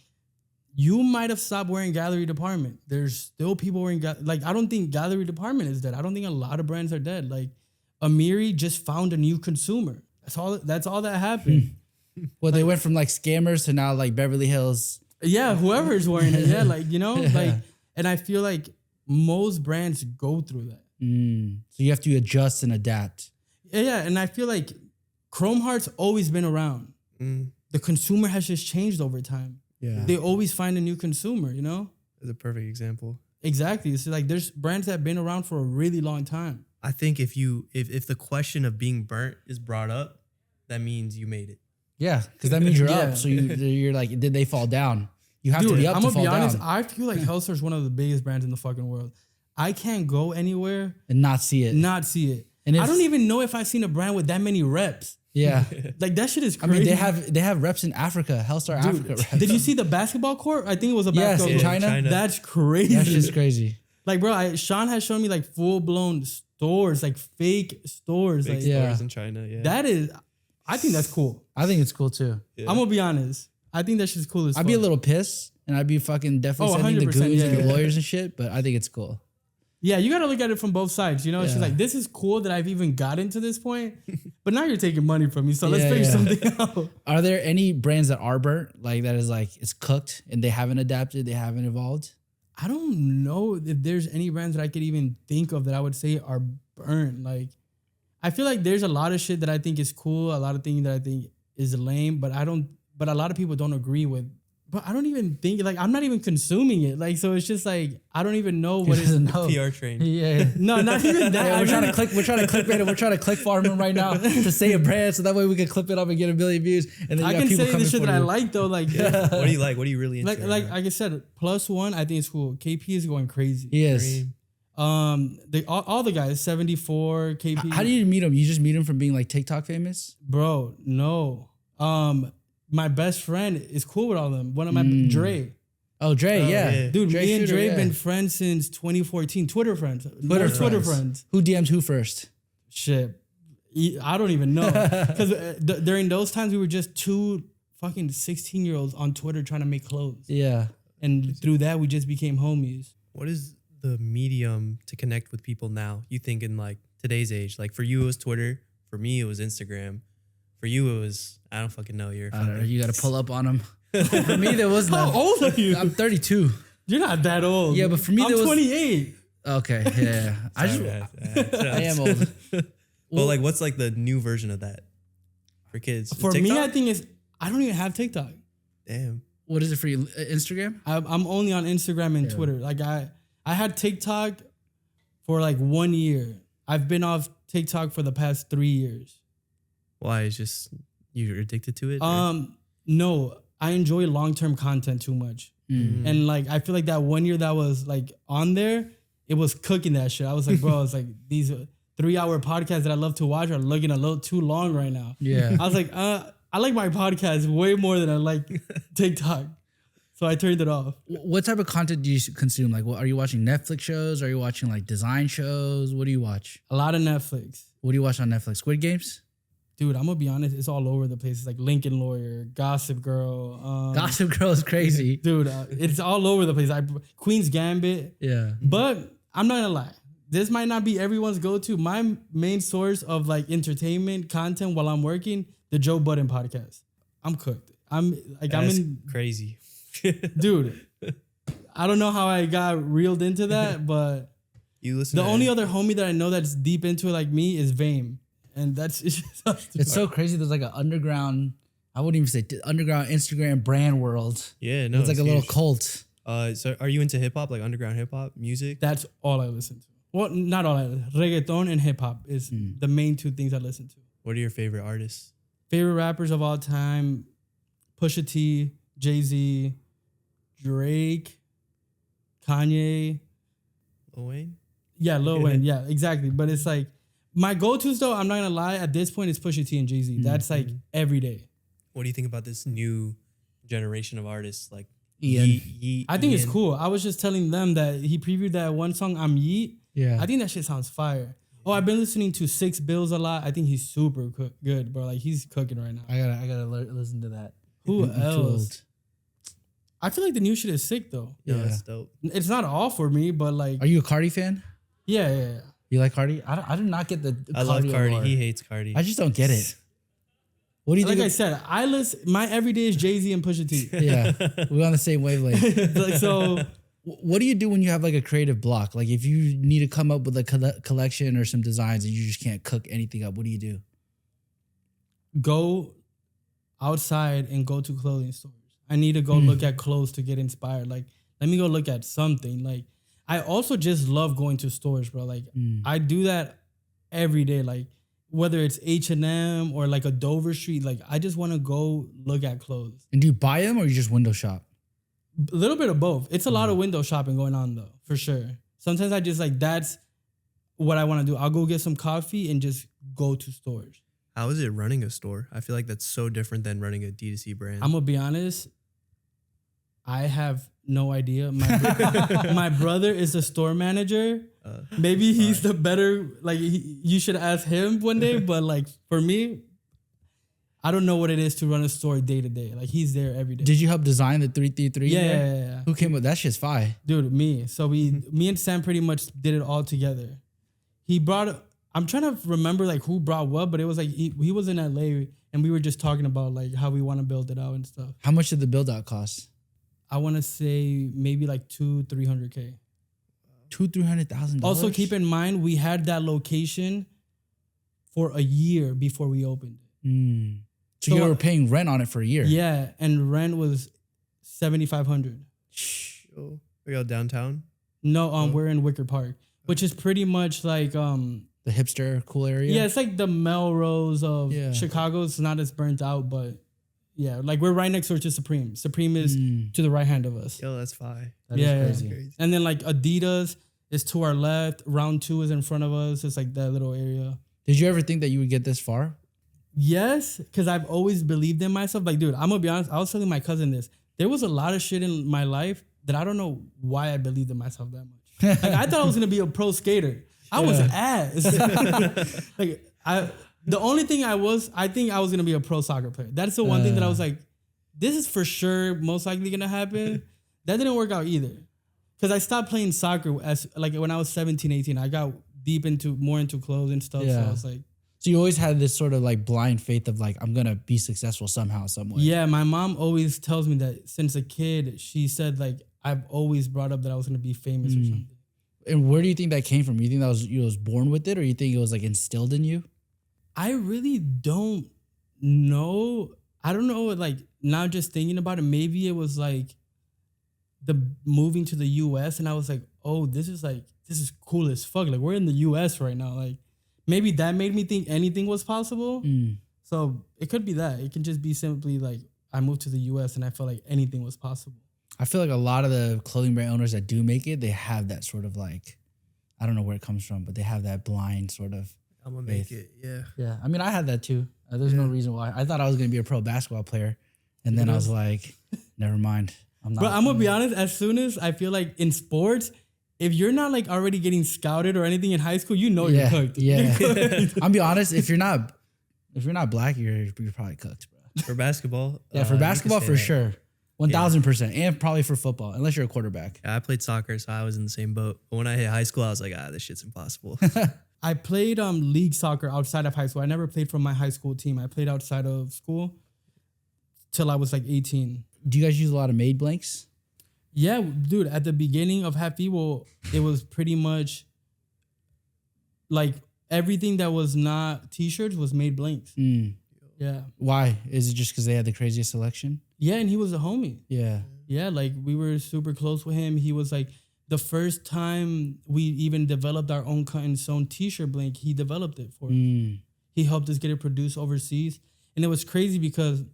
you might have stopped wearing Gallery Department. There's still people wearing like, I don't think Gallery Department is dead. I don't think a lot of brands are dead. Like, Amiri just found a new consumer. That's all that happened. Well, they went from like scammers to now like Beverly Hills. Yeah, whoever's wearing it. Yeah, like, you know, like, and I feel like most brands go through that. So you have to adjust and adapt. Yeah, and I feel like Chrome Heart's always been around. The consumer has just changed over time. Yeah. They always find a new consumer, you know? It's a perfect example. Exactly. So like there's brands that have been around for a really long time. I think if the question of being burnt is brought up, that means you made it. Yeah, because that means you're Yeah. up. So you're like, did they fall down? You have Dude, to be up I'm to gonna fall be honest. down I feel like Hellstar is one of the biggest brands in the fucking world. I can't go anywhere and not see it. not see it. And I don't even know if I've seen a brand with that many reps. Yeah. Like that shit is I crazy. mean, they have reps in Africa. Hellstar Dude, Africa reps. did you see the basketball court? I think it was a Yes, basketball in court. China. That's crazy. That's just crazy. Like, bro, Sean has shown me like full blown stores, like fake stores. Big Like Yeah. stores in China. Yeah. that is, I think that's cool. I think it's cool too. Yeah. I'm gonna be honest. I think that shit's cool as fuck. I'd be a little pissed and I'd be fucking definitely Oh, sending the 100%, goons and yeah. the lawyers and shit, but I think it's cool. Yeah, you gotta look at it from both sides. You know, it's just Yeah. like, this is cool that I've even gotten to this point, but now you're taking money from me. So let's Yeah, figure yeah. something out. Are there any brands that are burnt? Like that is like, it's cooked and they haven't adapted, they haven't evolved? I don't know if there's any brands that I could even think of that I would say are burnt. Like, I feel like there's a lot of shit that I think is cool, a lot of things that I think is lame, but a lot of people don't agree with. But I don't even think, like, I'm not even consuming it. Like, so it's just like, I don't even know what it's. PR train. Yeah. No, not even that. Yeah, we're trying to clickbait it. We're trying to click farm him right now to say a brand so that way we can clip it up and get a million views. And then I you got can people say coming the shit for that I you. like though. Like, What do you like? What are you really into? like I said, +1, I think it's cool. KP is going crazy. Yes. All the guys, 74, KP. How do you meet him? You just meet him from being like TikTok famous? Bro, no. My best friend is cool with all of them. One of my Dre. Oh, Dre, yeah. yeah. Dude, Dre me and Shooter, Dre yeah. been friends since 2014. Twitter friends. Twitter friends. Who DM'd who first? Shit. I don't even know. Because during those times, we were just two fucking 16-year-olds on Twitter trying to make clothes. Yeah. And through that, we just became homies. What is the medium to connect with people now? You think in like today's age? Like for you, it was Twitter. For me, it was Instagram. For you, it was, I don't fucking know. You're I don't know. fucking, You got to pull up on him. For me, there was How none. old are you? I'm 32. You're not that old. Yeah, but for me, I'm there was 28. Okay, yeah. I am old. Well, like, what's like the new version of that for kids? For me, TikTok? I think I don't even have TikTok. Damn. What is it for you? Instagram? I'm only on Instagram and Twitter. Like I had TikTok for like 1 year. I've been off TikTok for the past 3 years. Why? It's just you're addicted to it? or- No, I enjoy long-term content too much. And like I feel like that 1 year that was like on there, it was cooking that shit. I was like, bro, it's like these 3-hour podcasts that I love to watch are looking a little too long right now. Yeah. I was like, I like my podcast way more than I like TikTok. So I turned it off. What type of content do you consume? Like, what are you watching? Netflix shows? Are you watching like design shows? What do you watch? A lot of Netflix. What do you watch on Netflix? Squid Games? Dude, I'm gonna be honest, it's all over the place. It's like Lincoln Lawyer, Gossip Girl. Gossip Girl is crazy. Dude, it's all over the place. Queen's Gambit. Yeah. But I'm not gonna lie. This might not be everyone's go-to. My main source of like entertainment content while I'm working, the Joe Budden podcast. I'm cooked. That's crazy. Dude, I don't know how I got reeled into that, but You listen the to only other homie that I know that's deep into it like me is Vame. And that's It's so crazy. There's like an underground, I wouldn't even say underground Instagram brand world. Yeah, no. It's like a little huge. cult. So are you into hip hop, like underground hip hop music? That's all I listen to. Well, not all I listen. Reggaeton and hip hop is the main two things I listen to. What are your favorite artists? Favorite rappers of all time: Pusha T, Jay-Z, Drake, Kanye. Lil Wayne? Yeah, Lil Wayne. Yeah, exactly. But it's like my go-tos though. I'm not gonna lie. At this point, it's Pusha T and Jay-Z. That's like every day. What do you think about this new generation of artists like Ian. Yeet, I think it's Ian? cool. I was just telling them that he previewed that one song, I'm Yeet. Yeah. I think that shit sounds fire. Oh, I've been listening to Six Bills a lot. I think he's super good, bro. Like he's cooking right now. I gotta listen to that. Who I'm too else? old. I feel like the new shit is sick though. Yeah, Yeah. that's dope. It's not all for me, but like, Are you a Cardi fan? yeah. You like Cardi? I do not get the I love Cardi. allure. He hates Cardi. I just don't get it. What do you Like think? I said, my everyday is Jay-Z and Pusha T. Yeah, we're on the same wavelength. Like, so What do you do when you have like a creative block? Like if you need to come up with a collection or some designs and you just can't cook anything up, what do you do? go outside and go to clothing stores. I need to go look at clothes to get inspired. Like, let me go look at something. Like, I also just love going to stores, bro. Like, I do that every day. Like, whether it's H&M or like a Dover Street, like, I just want to go look at clothes. And do you buy them or you just window shop? A little bit of both. It's a lot of window shopping going on, though, for sure. Sometimes I just like, that's what I want to do. I'll go get some coffee and just go to stores. How is it running a store? I feel like that's so different than running a D2C brand. I'm going to be honest. I have no idea. My brother is a store manager. Maybe he's the better, like, you should ask him one day. But like, for me, I don't know what it is to run a store day to day. Like, he's there every day. Did you help design the 333? Yeah. Who came with that? Shit's fire. Dude, me. So me and Sam pretty much did it all together. He brought, I'm trying to remember like who brought what, but it was like he was in L.A. and we were just talking about like how we want to build it out and stuff. How much did the build out cost? I want to say maybe like $200,000-$300,000. $200,000-$300,000. Also, keep in mind we had that location for a year before we opened it. So you were paying rent on it for a year. Yeah, and rent was $7,500. Oh, we go downtown. No, we're in Wicker Park, which is pretty much like the hipster cool area. Yeah, it's like the Melrose of Chicago. It's not as burnt out, but yeah, like we're right next door to Supreme. Supreme is to the right hand of us. Yo, that's fine. That is crazy. And then like Adidas is to our left. Round 2 is in front of us. It's like that little area. Did you ever think that you would get this far? Yes, because I've always believed in myself. Like, dude, I'm gonna be honest. I was telling my cousin this. There was a lot of shit in my life that I don't know why I believed in myself that much. Like, I thought I was gonna be a pro skater. I was ass. The only thing I think I was gonna be a pro soccer player. That's the one thing that I was like, this is for sure most likely gonna happen. That didn't work out either. Because I stopped playing soccer as like when I was 17, 18. I got more into clothes and stuff. So I was like, so you always had this sort of like blind faith of like, I'm going to be successful somehow, some way. Yeah, my mom always tells me that since a kid, she said like, I've always brought up that I was going to be famous or something. And where do you think that came from? You think that you was born with it, or you think it was like instilled in you? I really don't know. I don't know, like now just thinking about it, maybe it was like the moving to the US and I was like, oh, this is cool as fuck. Like, we're in the US right now. Like, maybe that made me think anything was possible. So it could be that. It can just be simply like I moved to the US and I felt like anything was possible. I feel like a lot of the clothing brand owners that do make it, they have that sort of like, I don't know where it comes from, but they have that blind sort of I'm gonna faith. make it. Yeah. Yeah. I mean, I had that too. There's no reason why. I thought I was going to be a pro basketball player. And then I was like, never mind. I'm not. But I'm going to be honest, as soon as I feel like in sports, if you're not like already getting scouted or anything in high school, you know you're cooked. Yeah. I'm be honest, if you're not black, you're probably cooked, bro. For basketball. Yeah, for basketball for sure. 1,000%. And probably for football, unless you're a quarterback. Yeah, I played soccer, so I was in the same boat. But when I hit high school, I was like, this shit's impossible. I played league soccer outside of high school. I never played for my high school team. I played outside of school till I was like 18. Do you guys use a lot of made blanks? Yeah, dude. At the beginning of Half Evil, it was pretty much like everything that was not t-shirts was made blanks. Yeah. Why? Is it just because they had the craziest selection? Yeah, and he was a homie. Yeah. Yeah, like we were super close with him. He was like the first time we even developed our own cut and sewn t-shirt blank, he developed it for us. He helped us get it produced overseas. And it was crazy because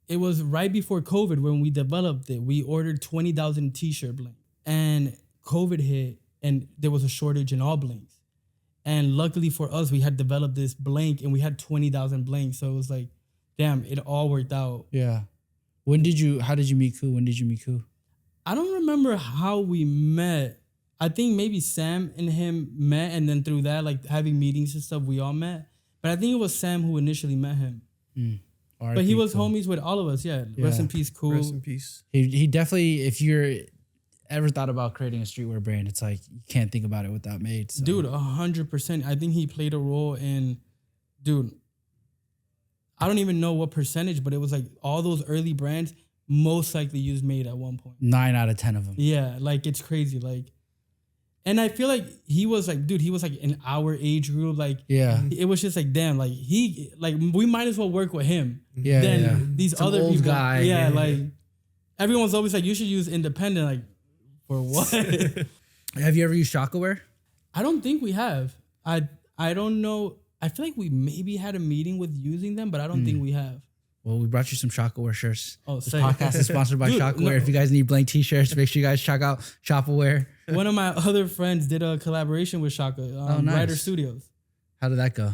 it was right before COVID when we developed it. We ordered 20,000 t-shirt blanks and COVID hit and there was a shortage in all blanks. And luckily for us, we had developed this blank and we had 20,000 blanks. So it was like, damn, it all worked out. Yeah. How did you meet Koo? When did you meet Koo? I don't remember how we met. I think maybe Sam and him met, and then through that, like having meetings and stuff, we all met. But I think it was Sam who initially met him. But he was homies with all of us. Yeah. Rest in peace, Koo. Rest in peace. He definitely, if you're ever thought about creating a streetwear brand, it's like you can't think about it without Made. So. Dude, 100%. I think he played a role in, dude, I don't even know what percentage, but it was like all those early brands most likely used Made at one point. 9 out of 10 of them. Yeah, like it's crazy. Like, and I feel like he was like, dude, he was like in our age group. Like, Yeah. it was just like, damn, like we might as well work with him. Yeah. Then these Some other old people, guy. yeah, like everyone's always like, you should use independent. Like, for what? Have you ever used Shockaware? I don't think we have. I don't know. I feel like we maybe had a meeting with using them, but I don't think we have. Well, we brought you some Shockaware shirts. Oh, This sick. podcast is sponsored by Dude, Shockaware. no. If you guys need blank t-shirts, make sure you guys check out Shockaware. One of my other friends did a collaboration with Shaka, nice. Writer Studios. How did that go?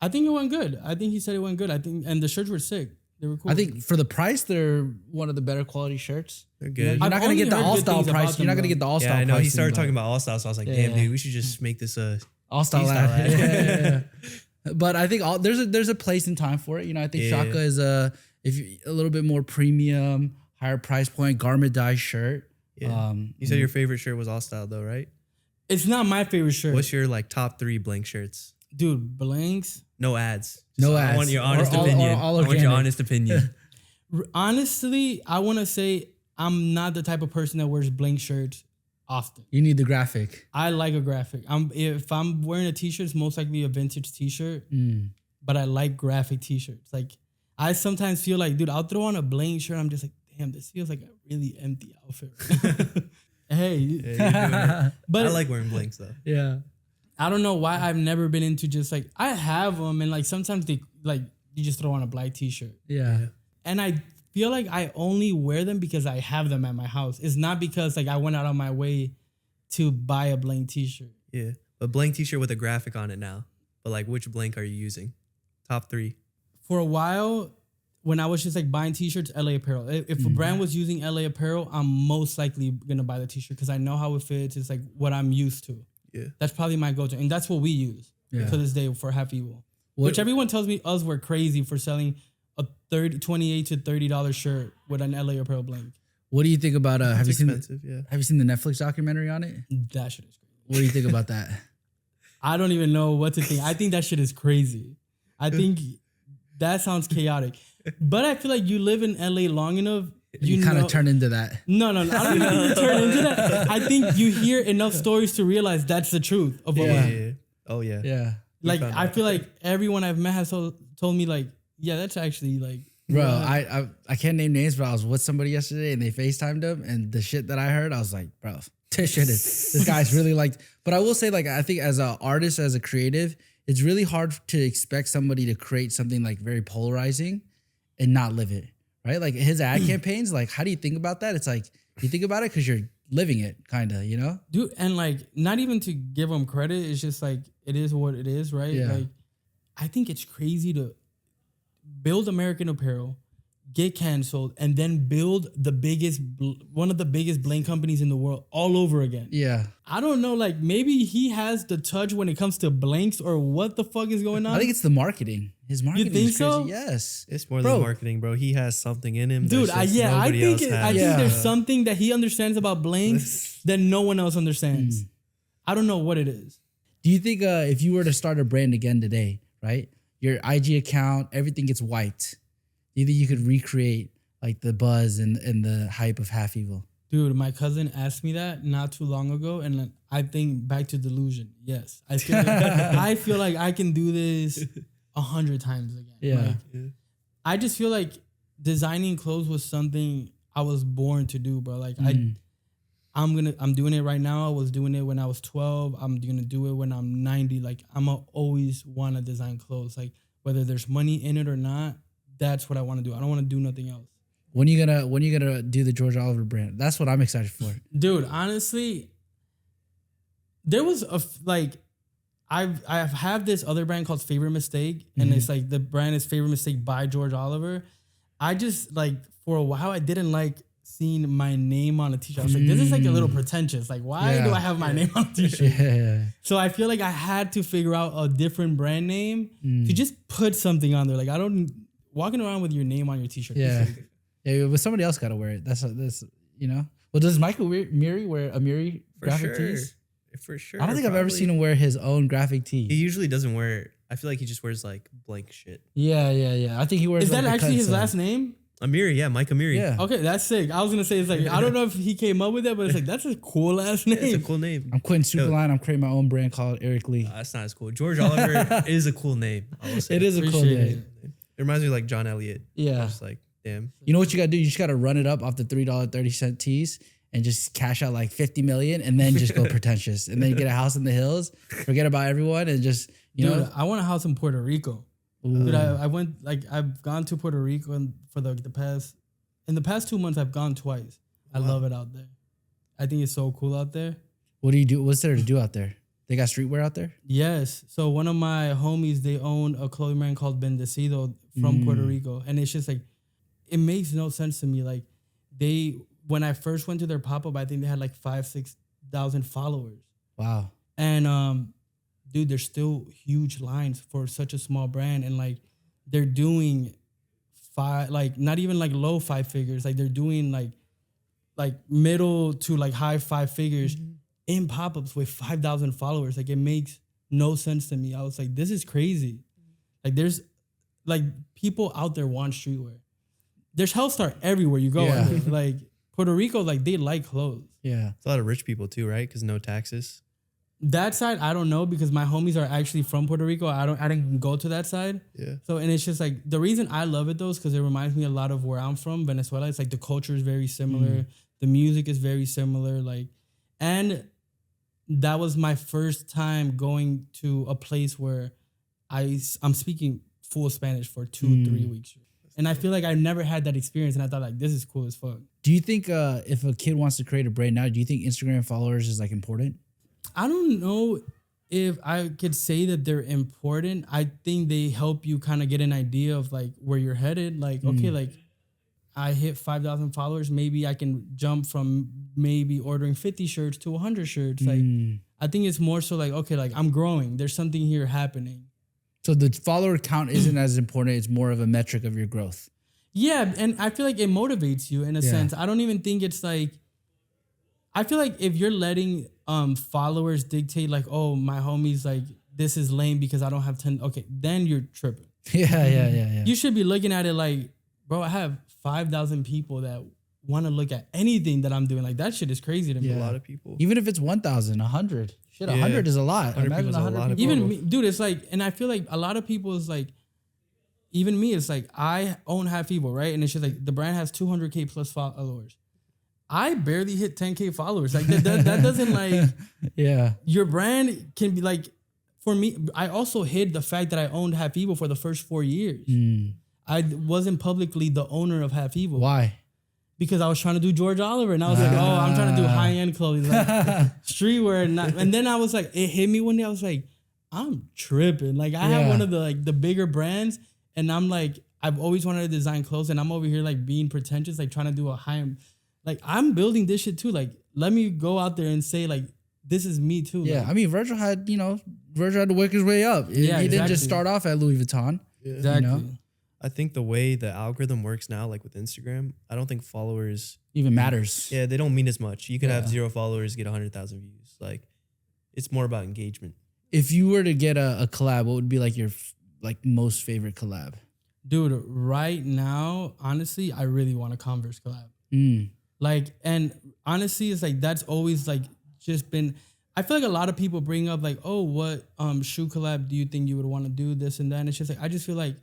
I think it went good. I think he said it went good. And the shirts were sick. They were cool. I think for the price, they're one of the better quality shirts. They're You're good. not I've going to only get the heard good all-style things about price. You're not them, going to get the though. all-style Yeah, I know. pricing, He started but talking about all-style, so I was like, Yeah. damn, dude, we should just make this a all-style freestyle ad. ad. Yeah. But I think there's a place and time for it. You know, I think Yeah. Shaka is a little bit more premium, higher price point, garment dye shirt. Yeah. You said your favorite shirt was all-style though, right? it's not my favorite shirt. What's your like top 3 blank shirts? Dude, blanks. No ads. No I ads. want your Or honest all- opinion. or all I want your organic. honest opinion. Honestly, I want to say I'm not the type of person that wears blank shirts often. You need the graphic. I like a graphic. If I'm wearing a t-shirt, it's most likely a vintage t-shirt. But I like graphic t-shirts. Like I sometimes feel like, dude, I'll throw on a blank shirt. I'm just like, damn, this feels like a really empty outfit. Hey, Yeah, you're doing it. but I like wearing blanks though. Yeah. I don't know why I've never been into just like I have them and like sometimes they like you just throw on a black t-shirt. Yeah. And I feel like I only wear them because I have them at my house. It's not because like I went out of my way to buy a blank t-shirt. Yeah. But blank t-shirt with a graphic on it now. But like which blank are you using? Top 3. For a while, when I was just like buying t-shirts, L.A Apparel. If a brand was using L.A Apparel, I'm most likely gonna buy the t-shirt because I know how it fits. It's like what I'm used to. Yeah. That's probably my go-to. And that's what we use to this day for Half Evil. Which everyone tells me us we're crazy for selling a $28 to $30 shirt with an L.A Apparel blank. What do you think about have you expensive, yeah. Have you seen the Netflix documentary on it? That shit is crazy. What do you think about that? I don't even know what to think. I think that shit is crazy. I think that sounds chaotic. But I feel like you live in LA long enough. You kind of turn into that. No. I don't even think you turn into that. I think you hear enough stories to realize that's the truth of what Yeah. Oh yeah. Yeah. Like, found I out. feel like everyone I've met has told me like, yeah, that's actually like. Bro, I can't name names, but I was with somebody yesterday and they FaceTimed him, and the shit that I heard, I was like, bro, this guy's really like. But I will say, like, I think as an artist, as a creative, it's really hard to expect somebody to create something like very polarizing and not live it, right? Like his ad campaigns, like, how do you think about that? It's like you think about it because you're living it, kind of, you know? Dude, and like, not even to give them credit, it's just like, it is what it is, right? Yeah. Like, I think it's crazy to build American Apparel, get canceled, and then build one of the biggest blank companies in the world all over again. Yeah. I don't know, like maybe he has the touch when it comes to blanks or what the fuck is going on. I think it's the marketing. His marketing think is crazy. so? Yes. It's more Bro. than marketing, bro. He has something in him. Dude, that's just I nobody think else has. there's something that he understands about blanks that no one else understands. I don't know what it is. Do you think if you were to start a brand again today, right? Your IG account, everything gets wiped. Do you think you could recreate like the buzz and the hype of Half Evil? Dude, my cousin asked me that not too long ago, and I think back to delusion. Yes, I feel like I can do this 100 times again. Yeah. Like, I just feel like designing clothes was something I was born to do, bro. Like I'm doing it right now. I was doing it when I was 12. I'm gonna do it when I'm 90. Like I'ma always want to design clothes. Like whether there's money in it or not, that's what I want to do. I don't want to do nothing else. When you gonna do the George Oliver brand? That's what I'm excited for. Dude, honestly, there was I've had this other brand called Favorite Mistake, and it's like the brand is Favorite Mistake by George Oliver. I just like for a while I didn't like seeing my name on a t-shirt. I was like, this is like a little pretentious. Like, why do I have my name on a t-shirt? Yeah. So I feel like I had to figure out a different brand name to just put something on there. Like I don't walking around with your name on your t-shirt. Yeah. Yeah, but somebody else got to wear it. That's you know. Well, does Michael Miri wear a Miri graphic tees? For sure. I don't think I've ever seen him wear his own graphic tee. He usually doesn't wear it. I feel like he just wears like blank shit. Yeah. I think he wears. Is like, that actually his last name? Amiri, yeah, Mike Amiri. Yeah. Okay, that's sick. I was gonna say it's like I don't know if he came up with that, but it's like that's a cool ass name. It's a cool name. I'm quitting Superline. I'm creating my own brand called Eric Lee. That's not as cool. George Oliver is a cool name. I will say. It is a cool Appreciate name. it. It reminds me of like John Elliott. Yeah. Just like, damn. You know what you gotta do? You just gotta run it up off the $3.30 tees and just cash out like 50 million and then just go pretentious. And then get a house in the hills, forget about everyone and just, you Dude, know. I want a house in Puerto Rico. Dude, I went like I've gone to Puerto Rico and for the past 2 months I've gone twice. I love it out there. I think it's so cool out there. What do you do? What's there to do out there? They got streetwear out there? Yes. So one of my homies, they own a clothing brand called Bendecido from Puerto Rico. And it's just like, it makes no sense to me. Like when I first went to their pop-up, I think they had like 6,000 followers. Wow. And dude, there's still huge lines for such a small brand. And like they're doing not even like low 5 figures. Like they're doing like middle to like high 5 figures in pop-ups with 5,000 followers. Like it makes no sense to me. I was like, this is crazy. Like there's like people out there want streetwear. There's Hellstar everywhere you go. Yeah. Like Puerto Rico, like they like clothes. Yeah. It's a lot of rich people too, right? Because no taxes. That side, I don't know because my homies are actually from Puerto Rico. I didn't go to that side. Yeah. So, and it's just like, the reason I love it though is because it reminds me a lot of where I'm from, Venezuela. It's like the culture is very similar. The music is very similar. Like, and that was my first time going to a place where I'm speaking full Spanish for 2-3 weeks. And I feel like I never had that experience. And I thought like, this is cool as fuck. Do you think if a kid wants to create a brand now, do you think Instagram followers is like important? I don't know if I could say that they're important. I think they help you kind of get an idea of like where you're headed. Like, okay, like I hit 5,000 followers. Maybe I can jump from maybe ordering 50 shirts to 100 shirts. Like, I think it's more so like, okay, like I'm growing. There's something here happening. So the follower count isn't as important. It's more of a metric of your growth. Yeah. And I feel like it motivates you in a sense. I don't even think it's like, I feel like if you're letting followers dictate like, oh, my homie's like, this is lame because I don't have 10. Okay, then you're tripping. Yeah. You should be looking at it like, bro, I have 5,000 people that want to look at anything that I'm doing. Like that shit is crazy to me. A lot of people. Even if it's 1,000, 100. Shit, 100 is a lot. 100 Imagine people's a 100 lot of people. Even me, dude, it's like, and I feel like a lot of people is like, even me, it's like, I own Half Evil, right? And it's just like, the brand has 200K plus followers. I barely hit 10K followers. Like that doesn't like, your brand can be like, for me, I also hid the fact that I owned Half Evil for the first 4 years. I wasn't publicly the owner of Half Evil. Why? Because I was trying to do George Oliver and I was like, oh, I'm trying to do high-end clothing, like streetwear. And then I was like, it hit me one day. I was like, I'm tripping. Like I have one of the bigger brands and I'm like, I've always wanted to design clothes and I'm over here like being pretentious, like trying to do a high-end. Like I'm building this shit too. Like let me go out there and say like, this is me too. Yeah, like, I mean, Virgil had to work his way up. He didn't just start off at Louis Vuitton. Exactly. You know? I think the way the algorithm works now, like with Instagram, I don't think followers Even matters. Yeah, they don't mean as much. You could have 0 followers, get 100,000 views. Like, it's more about engagement. If you were to get a collab, what would be like your most favorite collab? Dude, right now, honestly, I really want a Converse collab. Like, and honestly, it's like that's always like just been. I feel like a lot of people bring up like, oh, what shoe collab do you think you would want to do, this and that? And it's just like I just feel like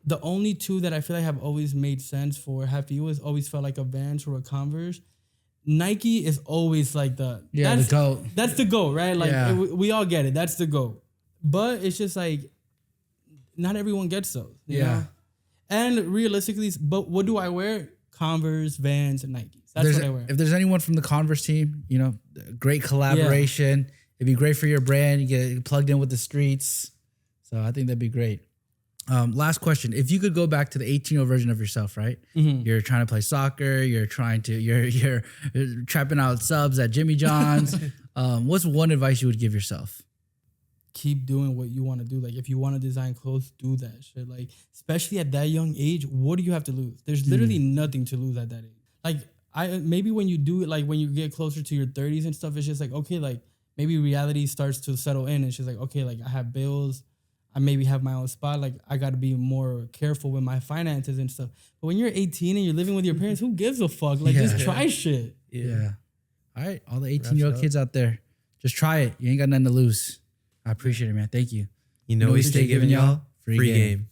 the only two that I feel like have always made sense for Half Evil has always felt like a Vans or a Converse. Nike is always like the GOAT. That's the GOAT, right? Like we all get it. That's the GOAT. But it's just like not everyone gets those. You know? And realistically, but what do I wear? Converse, Vans, and Nikes. That's what I wear. If there's anyone from the Converse team, great collaboration. It'd be great for your brand. You get plugged in with the streets. So I think that'd be great. Last question. If you could go back to the 18-year-old version of yourself, right? You're trying to play soccer. You're trapping out subs at Jimmy John's. What's one advice you would give yourself? Keep doing what you want to do. Like if you want to design clothes, do that shit. Like especially at that young age, what do you have to lose? There's literally nothing to lose at that age. Like maybe when you do it, like when you get closer to your 30s and stuff, it's just like, okay, like maybe reality starts to settle in. It's just like, okay, like I have bills. I maybe have my own spot. Like I got to be more careful with my finances and stuff. But when you're 18 and you're living with your parents, who gives a fuck? Like just try shit. Yeah. All right. All the 18-year-old kids out there, just try it. You ain't got nothing to lose. I appreciate it, man. Thank you. You know we stay giving y'all free game.